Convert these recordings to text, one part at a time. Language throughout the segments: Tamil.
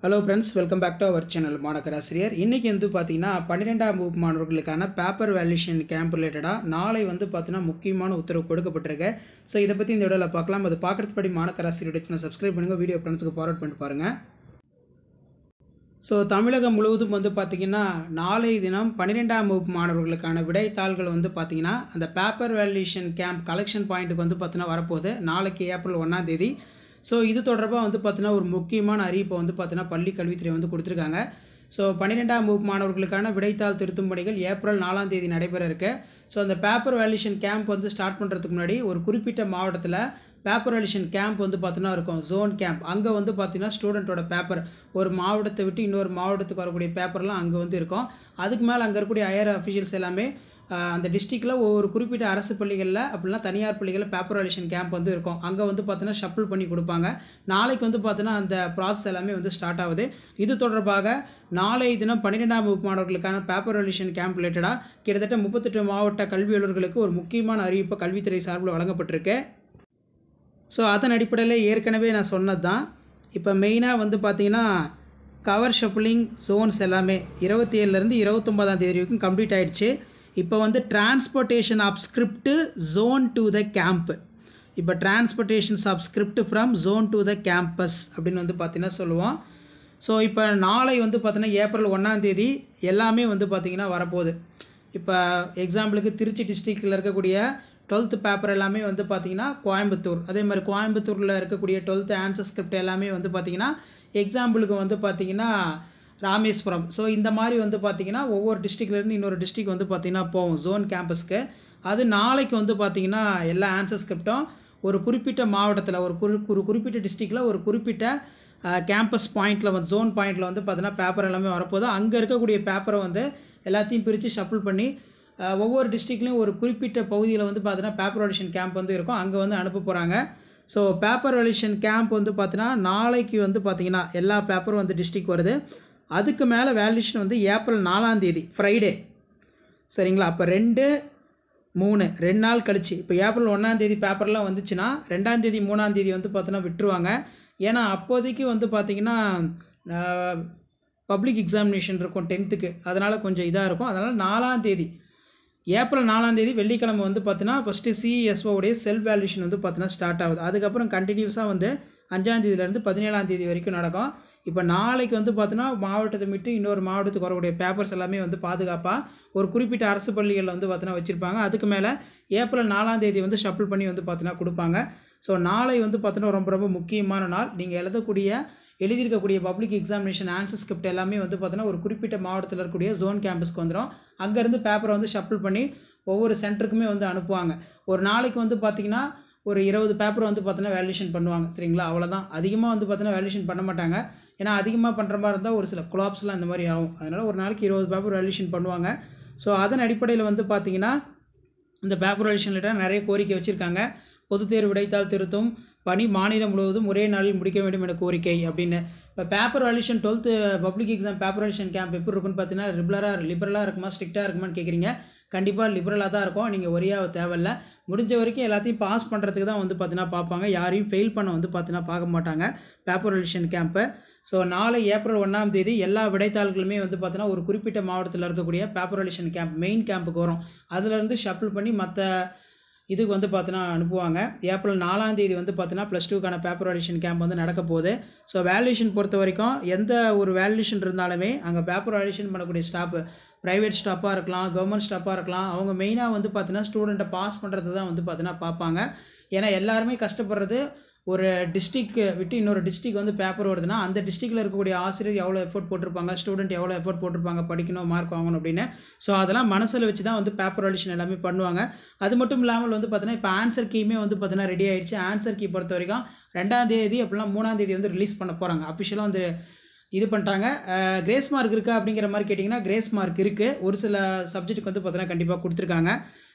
Hello friends, welcome back to our channel மாணக்கராசிரியர். இன்னைக்கு வந்து பாத்தீங்கன்னா 12ஆம் வகுப்பு மாணவர்களுக்கான பேப்பர் வேல்யூஷன் கேம்ப் ரிலேட்டடா நாளை வந்து பாத்தீங்கன்னா முக்கியமான உத்தரவு கொடுக்கப்பட்டிருக்கு. சோ இத பத்தி இந்த வீடியோல பார்க்கலாம். அது பார்க்கிறதுக்கு முன்னாடி மாணக்கராசிரியரோட சேனலை சப்ஸ்கிரைப் பண்ணுங்க. வீடியோ ஃப்ரெண்ட்ஸ்க்கு ஃபார்வர்ட் பண்ணிட்டு பாருங்க. சோ தமிழகம் முழுவதும் வந்து பாத்தீங்கன்னா நாளை தினம் 12ஆம் வகுப்பு மாணவர்களுக்கான விடைத்தாள்கள் வந்து பாத்தீங்கன்னா அந்த பேப்பர் வேல்யூஷன் கேம்ப் கலெக்ஷன் பாயிண்ட்க்கு வந்து பாத்தீங்கன்னா வரப்போகுது. நாளைக்கு ஏப்ரல் 1ஆம் தேதி. ஸோ இது தொடர்பாக வந்து பார்த்தீங்கன்னா ஒரு முக்கியமான அறிவிப்பை வந்து பார்த்தீங்கன்னா பள்ளி கல்வித்துறை வந்து கொடுத்துருக்காங்க. ஸோ 12ஆம் வகுப்பு மாணவர்களுக்கான விடைத்தாள் திருத்தும் பணிகள் ஏப்ரல் 4ஆம் தேதி நடைபெற இருக்கு. ஸோ அந்த பேப்பர் வேல்யூஷன் கேம்ப் வந்து ஸ்டார்ட் பண்ணுறதுக்கு முன்னாடி ஒரு குறிப்பிட்ட மாவட்டத்தில் பேப்பர் வேல்யூஷன் கேம்ப் வந்து பார்த்தீங்கன்னா இருக்கும், ஜோன் கேம்ப். அங்கே வந்து பார்த்தீங்கன்னா ஸ்டூடெண்ட்டோட பேப்பர் ஒரு மாவட்டத்தை விட்டு இன்னொரு மாவட்டத்துக்கு வரக்கூடிய பேப்பர்லாம் அங்கே வந்து இருக்கும். அதுக்கு மேலே அங்கே இருக்கக்கூடிய ஹையர் அஃபிஷியல்ஸ் எல்லாமே அந்த டிஸ்ட்ரிக்டில் ஒவ்வொரு குறிப்பிட்ட அரசு பள்ளிகளில் அப்படின்னா தனியார் பள்ளிகளில் பேப்பர் வேல்யூஷன் கேம்ப் வந்து இருக்கும். அங்கே வந்து பார்த்தீங்கன்னா ஷஃபிள் பண்ணி கொடுப்பாங்க. நாளைக்கு வந்து பார்த்தீங்கன்னா அந்த ப்ராசஸ் எல்லாமே வந்து ஸ்டார்ட் ஆகுது. இது தொடர்பாக நாளை தினம் 12ஆம் வகுப்பு மாணவர்களுக்கான பேப்பர் வேல்யூஷன் கேம்ப் ரிலேட்டடாக கிட்டத்தட்ட 38 மாவட்ட கல்வி அலுவலர்களுக்கு ஒரு முக்கியமான அறிவிப்பு கல்வித்துறை சார்பில் வழங்கப்பட்டிருக்கு. ஸோ அதன் அடிப்படையில் ஏற்கனவே நான் சொன்னது தான். இப்போ மெயினாக வந்து பார்த்தீங்கன்னா கவர் ஷஃபிளிங் ஜோன்ஸ் எல்லாமே 27லேருந்து 29ஆம் தேதி வரைக்கும் கம்ப்ளீட் ஆகிடுச்சு. இப்போ வந்து transportation of script zone to the camp. இப்போ transportations of script from zone to the campus அப்படின்னு வந்து பார்த்தீங்கன்னா சொல்லுவோம். ஸோ இப்போ நாளை வந்து பார்த்தீங்கன்னா ஏப்ரல் 1ஆம் தேதி எல்லாமே வந்து பார்த்திங்கன்னா வரப்போகுது. இப்போ எக்ஸாம்பிளுக்கு திருச்சி டிஸ்ட்ரிக்டில் இருக்கக்கூடிய 12th பேப்பர் எல்லாமே வந்து பார்த்திங்கன்னா கோயம்புத்தூர், அதே மாதிரி கோயம்புத்தூரில் இருக்கக்கூடிய 12th ஆன்சர் ஸ்கிரிப்ட் எல்லாமே வந்து பார்த்திங்கன்னா எக்ஸாம்பிளுக்கு வந்து பார்த்திங்கன்னா ராமேஸ்வரம். ஸோ இந்த மாதிரி வந்து பார்த்திங்கன்னா ஒவ்வொரு டிஸ்ட்ரிக்ட்லேருந்து இன்னொரு டிஸ்ட்ரிக் வந்து பார்த்திங்கன்னா போகும் ஜோன் கேம்பஸ்க்கு. அது நாளைக்கு வந்து பார்த்திங்கன்னா எல்லா ஆன்சர் ஸ்கிரிப்டும் ஒரு குறிப்பிட்ட மாவட்டத்தில் ஒரு குறிப்பிட்ட டிஸ்ட்ரிக்டில் ஒரு குறிப்பிட்ட கேம்பஸ் பாயிண்ட்டில் வந்து ஜோன் பாயிண்ட்டில் வந்து பார்த்திங்கன்னா பேப்பர் எல்லாமே வரப்போகுது. அங்கே இருக்கக்கூடிய பேப்பரை வந்து எல்லாத்தையும் பிரித்து ஷஃபிள் பண்ணி ஒவ்வொரு டிஸ்ட்ரிக்ட்லேயும் ஒரு குறிப்பிட்ட பகுதியில் வந்து பார்த்தீங்கன்னா பேப்பர் வேல்யூஷன் கேம்ப் வந்து இருக்கும், அங்கே வந்து அனுப்ப போகிறாங்க. ஸோ பேப்பர் வேல்யூஷன் கேம்ப் வந்து பார்த்தீங்கன்னா நாளைக்கு வந்து பார்த்திங்கன்னா எல்லா பேப்பரும் வந்து டிஸ்ட்ரிக் வருது. அதுக்கு மேலே வேல்யூஷன் வந்து ஏப்ரல் 4ஆம் தேதி ஃப்ரைடே, சரிங்களா? அப்போ 2, 3 2 நாள் கழிச்சு இப்போ ஏப்ரல் 1ஆம் தேதி பேப்பர்லாம் வந்துச்சுன்னா 2ஆம் தேதி 3ஆம் தேதி வந்து பார்த்தீங்கன்னா விட்டுருவாங்க. ஏன்னா அப்போதைக்கு வந்து பார்த்திங்கன்னா பப்ளிக் எக்ஸாமினேஷன் இருக்கும் 10th, அதனால் கொஞ்சம் இதாக இருக்கும். அதனால் 4ஆம் தேதி ஏப்ரல் 4ஆம் தேதி வெள்ளிக்கிழமை வந்து பார்த்தீங்கன்னா ஃபஸ்ட்டு சிஎஸ்ஓடைய செல்ஃப் வேல்யூஷன் வந்து பார்த்தீங்கன்னா ஸ்டார்ட் ஆகுது. அதுக்கப்புறம் கண்டினியூஸாக வந்து 5ஆம் தேதியிலேருந்து 17ஆம் தேதி வரைக்கும் நடக்கும். இப்போ நாளைக்கு வந்து பார்த்தீங்கன்னா மாவட்டத்தை விட்டு இன்னொரு மாவட்டத்துக்கு வரக்கூடிய பேப்பர்ஸ் எல்லாமே வந்து பாதுகாப்பாக ஒரு குறிப்பிட்ட அரசு பள்ளிகளில் வந்து பார்த்தீங்கன்னா வச்சுருப்பாங்க. அதுக்கு மேலே ஏப்ரல் 4ஆம் தேதி வந்து ஷஃபிள் பண்ணி வந்து பார்த்தீங்கன்னா கொடுப்பாங்க. ஸோ நாளை வந்து பார்த்தீங்கன்னா ரொம்ப ரொம்ப முக்கியமான நாள். நீங்கள் எழுதியிருக்கக்கூடிய பப்ளிக் எக்ஸாமினேஷன் ஆன்சர் ஸ்கிரிப்ட் எல்லாமே வந்து பார்த்தீங்கன்னா ஒரு குறிப்பிட்ட மாவட்டத்தில் இருக்கக்கூடிய ஜோன் கேம்பஸ்க்கு வந்துடும். அங்கேருந்து பேப்பரை வந்து ஷஃபிள் பண்ணி ஒவ்வொரு சென்டருக்குமே வந்து அனுப்புவாங்க. ஒரு நாளைக்கு வந்து பார்த்திங்கன்னா ஒரு 20 பேப்பர் வந்து பார்த்தீங்கன்னா வேல்யூஷன் பண்ணுவாங்க, சரிங்களா? அவ்வளோதான். அதிகமாக வந்து பார்த்தீங்கன்னா வேல்யூஷன் பண்ண மாட்டாங்க. ஏன்னா அதிகமாக பண்ணுற மாதிரி இருந்தால் ஒரு சில குலாப்ஸ்லாம் இந்த மாதிரி ஆகும். அதனால் ஒரு நாளைக்கு 20 பேப்பர் வேல்யூஷன் பண்ணுவாங்க. ஸோ அதன் அடிப்படையில் வந்து பார்த்திங்கன்னா இந்த பேப்பர் வேல்யூஷனில் நிறைய கோரிக்கை வச்சுருக்காங்க. பொதுத் தேர்வு விடைத்தாள் திருத்தும் பணி மாநிலம் முழுவதும் ஒரே நாளில் முடிக்க வேண்டும் என கோரிக்கை அப்படின்னு. இப்போ paper valuation 12th public exam paper valuation camp எப்படி இருக்குன்னு பார்த்தீங்கன்னா லிபரலாக இருக்குமா ஸ்ட்ரிக்டாக இருக்குமான்னு கேட்குறீங்க. கண்டிப்பாக லிபரலாக தான் இருக்கும். நீங்கள் ஒரியாக தேவையில்லை. முடிஞ்ச வரைக்கும் எல்லாத்தையும் பாஸ் பண்ணுறதுக்கு தான் வந்து பார்த்தீங்கன்னா பார்ப்பாங்க. யாரையும் ஃபெயில் பண்ண வந்து பார்த்தீங்கன்னா பார்க்க மாட்டாங்க பேப்பர் வேல்யூஷன் கேம்ப்பை. ஸோ நாளை ஏப்ரல் 1ஆம் தேதி எல்லா விடைத்தாள்களுமே வந்து பார்த்தீங்கன்னா ஒரு குறிப்பிட்ட மாவட்டத்தில் இருக்கக்கூடிய பேப்பர் வேல்யூஷன் கேம்ப் மெயின் கேம்புக்கு வரும். அதிலேருந்து ஷஃபிள் பண்ணி மற்ற இதுக்கு வந்து பார்த்தீங்கன்னா அனுப்புவாங்க. ஏப்ரல் 4ஆம் தேதி வந்து பார்த்தீங்கன்னா +2க்கான பேப்பர் வேல்யூஷன் கேம்ப் வந்து நடக்க போகுது. ஸோ வேல்யூஷன் பொறுத்த வரைக்கும் எந்த ஒரு வேல்யூஷன் இருந்தாலுமே அங்கே பேப்பர் வேல்யூஷன் பண்ணக்கூடிய ஸ்டாஃப் ப்ரைவேட் ஸ்டாஃபாக இருக்கலாம், கவர்மெண்ட் ஸ்டாஃபாக இருக்கலாம், அவங்க மெயினாக வந்து பார்த்தீங்கன்னா ஸ்டூடெண்ட்டை பாஸ் பண்ணுறது தான் வந்து பார்த்தீங்கன்னா பார்ப்பாங்க. ஏன்னா எல்லாருமே கஷ்டப்படுறது ஒரு டிஸ்ட்ரிக் விட்டு இன்னொரு டிஸ்ட்ரிக் வந்து பேப்பர் வருதுன்னா அந்த டிஸ்ட்ரிக்டில் இருக்கக்கூடிய ஆசிரியர் எவ்வளோ எஃபோர்ட் போட்டிருப்பாங்க, ஸ்டூடெண்ட் எவ்வளோ எஃபோர்ட் போட்டிருப்பாங்க படிக்கணும், மார்க் வாங்கணும் அப்படின்னு. ஸோ அதெல்லாம் மனசில் வச்சு தான் வந்து பேப்பர் வேல்யூஷன் எல்லாமே பண்ணுவாங்க. அது மட்டும் இல்லாமல் வந்து பார்த்தீங்கன்னா இப்போ ஆன்சர் கீயுமே வந்து பார்த்தீங்கன்னா ரெடி ஆகிடுச்சு. ஆன்சர் கீ பொறுத்த வரைக்கும் 2ஆம் தேதி அப்படிலாம் 3ஆம் தேதி வந்து ரிலீஸ் பண்ண போகிறாங்க. அஃபிஷியலாக வந்து இது பண்ணிட்டாங்க. கிரேஸ் மார்க் இருக்கா அப்படிங்கிற மாதிரி கேட்டிங்கன்னா கிரேஸ் மார்க் இருக்குது. ஒரு சில சப்ஜெக்ட்டுக்கு வந்து பார்த்தீங்கன்னா கண்டிப்பாக கொடுத்துருக்காங்க.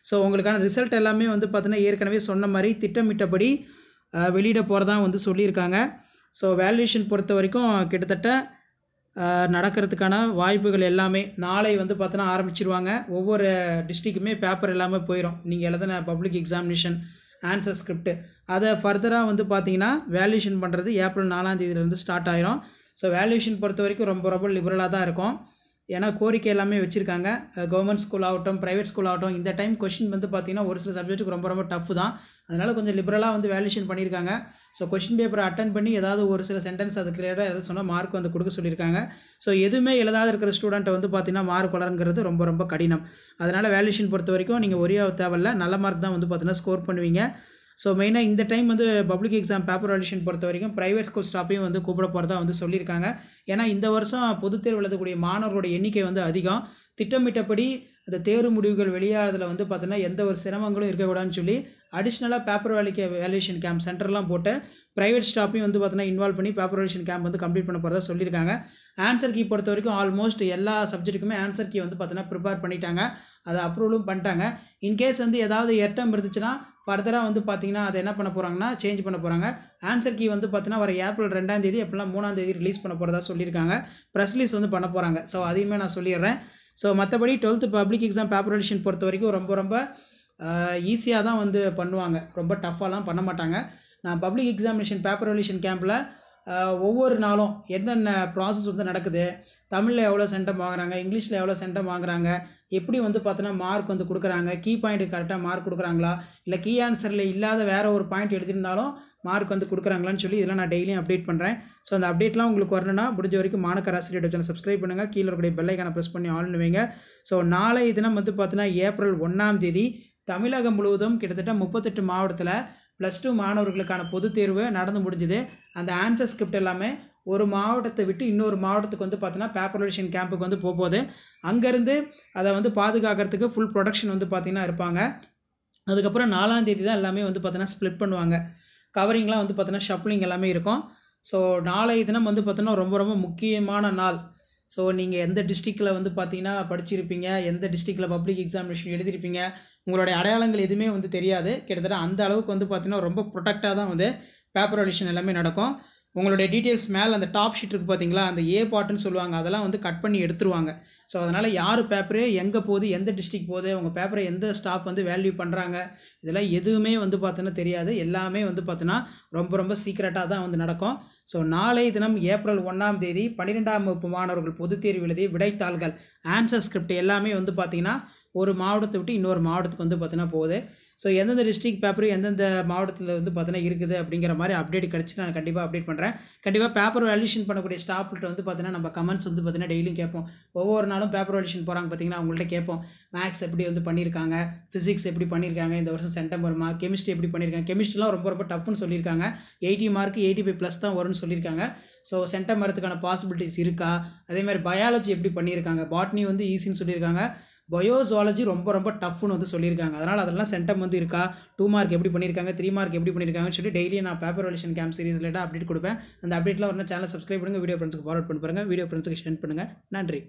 ஸோ உங்களுக்கான ரிசல்ட் எல்லாமே வந்து பார்த்தீங்கன்னா ஏற்கனவே சொன்ன மாதிரி திட்டமிட்டபடி வெளியிட போகிறதா வந்து சொல்லியிருக்காங்க. ஸோ வேல்யூஷன் பொறுத்த வரைக்கும் கிட்டத்தட்ட நடக்கிறதுக்கான வாய்ப்புகள் எல்லாமே நாளை வந்து பார்த்தீங்கன்னா ஆரம்பிச்சிருவாங்க. ஒவ்வொரு டிஸ்ட்ரிக்குமே பேப்பர் எல்லாமே போயிடும். நீங்கள் எழுதின பப்ளிக் எக்ஸாமினேஷன் ஆன்சர் ஸ்கிரிப்ட் அதை ஃபர்தராக வந்து பார்த்தீங்கன்னா வேல்யூஷன் பண்ணுறது ஏப்ரல் 4ஆம் தேதியிலேருந்து ஸ்டார்ட் ஆயிரும். ஸோ வேல்யூஷன் பொறுத்த வரைக்கும் ரொம்ப ரொம்ப லிபரலாக தான் இருக்கும். ஏன்னா கோரிக்கை எல்லாமே வச்சுருக்காங்க. கவர்மெண்ட் ஸ்கூல் ஆகட்டும், ப்ரைவேட் ஸ்கூல் ஆகட்டும், இந்த டைம் கொஷின் வந்து பார்த்திங்கன்னா ஒரு சில சப்ஜெக்ட்டுக்கு ரொம்ப ரொம்ப டஃப் தான். அதனால் கொஞ்சம் லிபரலாக வந்து வேல்யூஷன் பண்ணியிருக்காங்க. ஸோ கொஷின் பேப்பரை அட்டன் பண்ணி ஏதாவது ஒரு சில சென்டென்ஸ் அது கிளியராக எதாவது சொன்னால் மார்க் வந்து கொடுக்க சொல்லியிருக்காங்க. ஸோ எதுவுமே எழுதாத இருக்கிற ஸ்டூடெண்ட்டை வந்து பார்த்திங்கன்னா மார்க் வளருங்கிறது ரொம்ப ரொம்ப கடினம். அதனால் வேல்யூஷன் பொறுத்த வரைக்கும் நீங்கள் ஒரே தேவையில்ல, நல்ல மார்க் தான் வந்து பார்த்திங்கன்னா ஸ்கோர் பண்ணுவீங்க. ஸோ மெயினாக இந்த டைம் வந்து பப்ளிக் எக்ஸாம் பேப்பர் வேல்யூஷன் பொறுத்த வரைக்கும் ப்ரைவேட் ஸ்கூல் ஸ்டாஃபையும் வந்து கூப்பிட போகிறதா வந்து சொல்லியிருக்காங்க. ஏன்னா இந்த வருஷம் பொதுத் தேர்வு எழுதக்கூடிய மாணவர்களோட எண்ணிக்கை வந்து அதிகம். திட்டமிட்டபடி அந்த தேர்வு முடிவுகள் வெளியாகிறதுல வந்து பார்த்தீங்கன்னா எந்த ஒரு சிரமங்களும் இருக்கக்கூடாதுன்னு சொல்லி அடிஷ்னலாக பேப்பர் வேல்யூஷன் கேம்ப் சென்டர்லாம் போட்டு ப்ரைவேட் ஸ்டாஃபையும் வந்து பார்த்தீங்கன்னா இன்வால்வ் பண்ணி பேப்பர் வேல்யூஷன் கேம்ப் வந்து கம்ப்ளீட் பண்ண போகிறதா சொல்லியிருக்காங்க. ஆன்சர் கீ பொறுத்த வரைக்கும் ஆல்மோஸ்ட் எல்லா சப்ஜெக்ட்டுக்குமே ஆன்சர் கீ வந்து பார்த்தீங்கன்னா ப்ரிப்பேர் பண்ணிட்டாங்க, அதை அப்ரூவலும் பண்ணிட்டாங்க. இன்கேஸ் வந்து ஏதாவது எர்டம் இருந்துச்சுன்னா ஃபர்தராக வந்து பார்த்தீங்கன்னா அதை என்ன பண்ண போகிறாங்கன்னா சேஞ்ச் பண்ண போகிறாங்க. ஆன்சர் கீ வந்து பார்த்தீங்கன்னா வர ஏப்ரல் 2ஆம் தேதி எப்படிலாம் 3ஆம் தேதி ரிலீஸ் பண்ண போகிறதா சொல்லியிருக்காங்க. ப்ரெஸ் ரிலீஸ் வந்து பண்ண போகிறாங்க. ஸோ அதையுமே நான் சொல்லிடுறேன். ஸோ மற்றபடி 12th public exam paper valuation பொறுத்த வரைக்கும் ரொம்ப ரொம்ப ஈஸியாக தான் வந்து பண்ணுவாங்க, ரொம்ப டஃப்பாலாம் பண்ண மாட்டாங்க. நான் பப்ளிக் எக்ஸாமினேஷன் பேப்பர் வேல்யூஷன் கேம்பில் ஒவ்வொரு நாளும் என்னென்ன ப்ராசஸ் வந்து நடக்குது, தமிழில் எவ்வளோ சென்டம் வாங்குறாங்க, இங்கிலீஷில் எவ்வளோ சென்டம் வாங்குறாங்க, எப்படி வந்து பார்த்தோன்னா மார்க் வந்து கொடுக்குறாங்க, கீ பாயிண்ட்டு கரெக்டாக மார்க் கொடுக்குறாங்களா, இல்லை கீ ஆன்சரில் இல்லாத வேறு ஒரு பாயிண்ட் எழுதியிருந்தாலும் மார்க் வந்து கொடுக்குறாங்களான்னு சொல்லி இதெல்லாம் நான் டெய்லியும் அப்டேட் பண்ணுறேன். ஸோ அந்த அப்டேட்லாம் உங்களுக்கு வரணும்னா முடிஞ்ச வரைக்கும் மாணக்கர் ஆசிரியர் யூடியூப் சேனல் சப்ஸ்கிரைப் பண்ணுங்கள், கீழே இருக்கக்கூடிய பெல் ஐக்கானை ப்ரெஸ் பண்ணி ஆல்னு வைங்க. ஸோ நாளை தினம் வந்து பார்த்தீங்கன்னா ஏப்ரல் 1ஆம் தேதி தமிழகம் முழுவதும் கிட்டத்தட்ட 38 மாவட்டத்தில் +2 மாணவர்களுக்கான பொதுத் தேர்வு நடந்து முடிஞ்சுது. அந்த ஆன்சர் ஸ்கிரிப்ட் எல்லாமே ஒரு மாவட்டத்தை விட்டு இன்னொரு மாவட்டத்துக்கு வந்து பார்த்தீங்கன்னா பேப்பர் வேல்யூஷன் கேம்புக்கு வந்து போகுது. அங்கேருந்து அதை வந்து பாதுகாக்கிறதுக்கு ஃபுல் ப்ரொடக்ஷன் வந்து பார்த்திங்கன்னா இருப்பாங்க. அதுக்கப்புறம் 4ஆம் தேதி தான் எல்லாமே வந்து பார்த்தீங்கன்னா ஸ்ப்ளிட் பண்ணுவாங்க. கவரிங்லாம் வந்து பார்த்தீங்கன்னா ஷப்ளிங் எல்லாமே இருக்கும். ஸோ நாளைய தினம் வந்து பார்த்தீங்கன்னா ரொம்ப ரொம்ப முக்கியமான நாள். ஸோ நீங்கள் எந்த டிஸ்ட்ரிக்டில் வந்து பார்த்தீங்கன்னா படிச்சிருப்பீங்க, எந்த டிஸ்ட்ரிக்டில் பப்ளிக் எக்ஸாமினேஷன் எழுதிருப்பீங்க, உங்களுடைய அடையாளங்கள் எதுவுமே வந்து தெரியாது. கிட்டத்தட்ட அந்த அளவுக்கு வந்து பார்த்தீங்கன்னா ரொம்ப ப்ரொடெக்டாக தான் வந்து பேப்பர் வேல்யூஷன் எல்லாமே நடக்கும். உங்களுடைய டீட்டெயில்ஸ் மேலே அந்த டாப் ஷீட் இருக்குது பார்த்தீங்களா, அந்த ஏ பார்ட்டுன்னு சொல்லுவாங்க, அதெல்லாம் வந்து கட் பண்ணி எடுத்துருவாங்க. ஸோ அதனால் யார் பேப்பரு எங்கே போகுது, எந்த டிஸ்ட்ரிக் போகுது, உங்கள் பேப்பரை எந்த ஸ்டாஃப் வந்து வேல்யூ பண்ணுறாங்க, இதெல்லாம் எதுவுமே வந்து பார்த்தோன்னா தெரியாது. எல்லாமே வந்து பார்த்தோன்னா ரொம்ப ரொம்ப சீக்ரெட்டாக தான் வந்து நடக்கும். ஸோ நாளை தினம் ஏப்ரல் 1ஆம் தேதி 12ஆம் வகுப்பு மாணவர்கள் பொதுத் தேர்வு எழுதிய விடைத்தாள்கள் ஆன்சர் ஸ்கிரிப்ட் எல்லாமே வந்து பார்த்திங்கன்னா ஒரு மாவட்டத்தை விட்டு இன்னொரு மாவட்டத்துக்கு வந்து பார்த்தீங்கன்னா போகுது. ஸோ எந்தெந்த டிஸ்ட்ரிக் பேப்பர் எந்தெந்த மாவட்டத்தில் வந்து பார்த்தீங்கன்னா இருக்குது அப்படிங்கிற மாதிரி அப்டேட் கிடச்சி நான் கண்டிப்பாக அப்டேட் பண்ணுறேன். கண்டிப்பாக பேப்பர் வேல்யூஷன் பண்ணக்கூடிய ஸ்டாஃப்கிட்ட வந்து பார்த்தீங்கன்னா நம்ம கமெண்ட்ஸ் வந்து பார்த்தீங்கன்னா டெய்லியும் கேட்போம். ஒவ்வொரு நாளும் பேப்பர் வேல்யூஷன் போகிறாங்க பார்த்தீங்கன்னா அவங்கள்ட்ட கேட்போம், மேக்ஸ் எப்படி வந்து பண்ணியிருக்காங்க, ஃபிசிக்ஸ் எப்படி பண்ணியிருக்காங்க, இந்த வருஷம் சென்டம் வருமா, கெமிஸ்ட்ரி எப்படி பண்ணியிருக்காங்க. கெமிஸ்ட்ரிலாம் ரொம்ப ரொம்ப டஃப்னு சொல்லியிருக்காங்க, 80 மார்க் 85+ தான் வரும்னு சொல்லியிருக்காங்க. ஸோ சென்டம் வரதுக்கான பாசிபிலிட்டிஸ் இருக்கா, அதேமாதிரி பயாலஜி எப்படி பண்ணியிருக்காங்க, பாட்னி வந்து ஈஸின்னு சொல்லியிருக்காங்க, பயோசுவாலஜி ரொம்ப ரொம்ப டஃப்னு வந்து சொல்லியிருக்காங்க. அதனால் அதெல்லாம் சென்டம் வந்து இருக்கா, 2 மார்க் எப்படி பண்ணியிருக்காங்க, 3 மார்க் எப்படி பண்ணியிருக்காங்கன்னு சொல்லி டெய்லியும் நான் பேப்பர் வேல்யூஷன் கேம்ப் சீரிஸ் ரிலேட்டாக அப்டேட் கொடுப்பேன். அந்த அப்டேட்லாம் ஒரு சேனல் சப்ஸ்கிரைப் பண்ணுங்கள், வீடியோ ஃப்ரெண்ட்ஸுக்கு ஃபார்வர்ட் பண்ணி பாருங்கள், வீடியோ ஃப்ரெண்ட்ஸுக்கு ஷேர் பண்ணுங்கள். நன்றி.